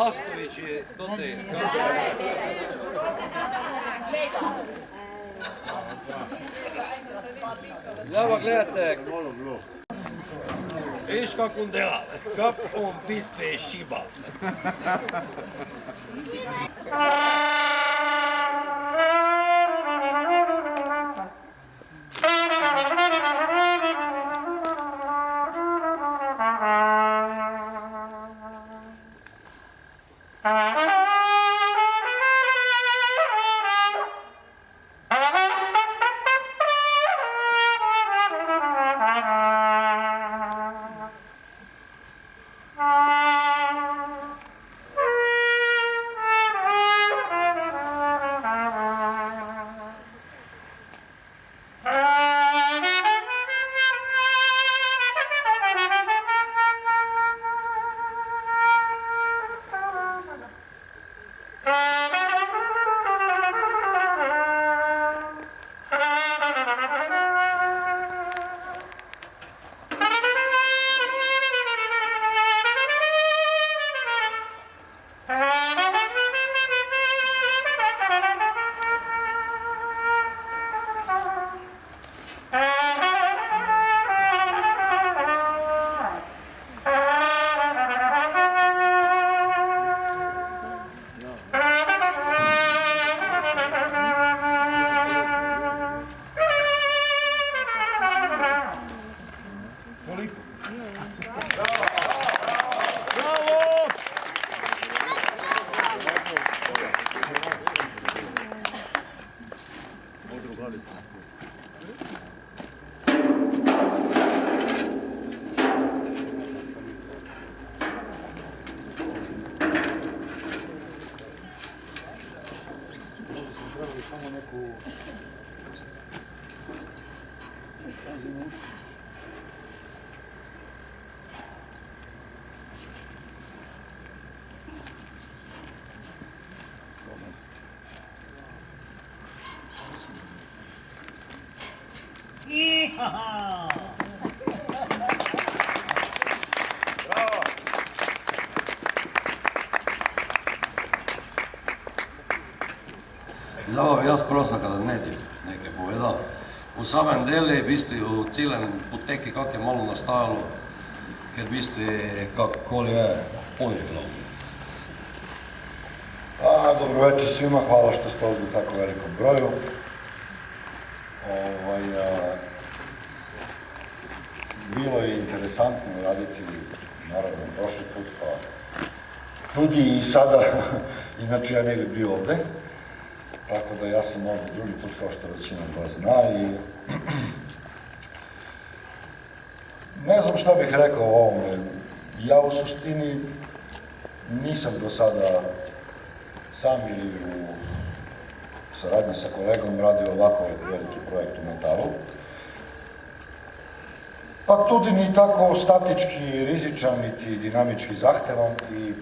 Lastović je do te... Zdaj gledajte, viš kako on dela, kako on bistve šiba. Zdaj bi jaz prosil, da ne bi nekaj povedal. V samem delu, v bistvu v celem poteki, kako je malo nastajalo, ker v bistvu kakoli je polje glavno. Dobro večer svima, hvala što ste ovdje u tako velikom broju. Bilo je interesantno raditi, naravno, prošli put, pa tudi i sada, inače ja ne bi bio ovde. Tako da ja sam ovdje drugi put, kao što većina vas zna, i ne znam šta bih rekao o ovome. Ja u suštini nisam do sada sam ili u saradnji sa kolegom radio ovako veliki projekt u metalu. Pa tudi ni tako statički rizičan, niti dinamički zahtevan i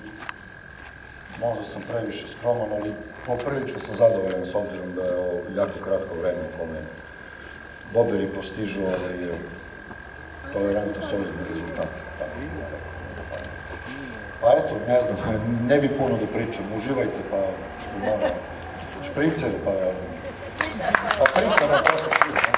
možda sam previše skroman, ali poprilično sam zadovoljan s obzirom da je ovo jako kratko vreme u kome boberi postižu tolerantno solidne rezultate. Pa eto, ne znam, ne bi puno da pričam, uživajte, pa imamo špricer, pa pričamo posle svih.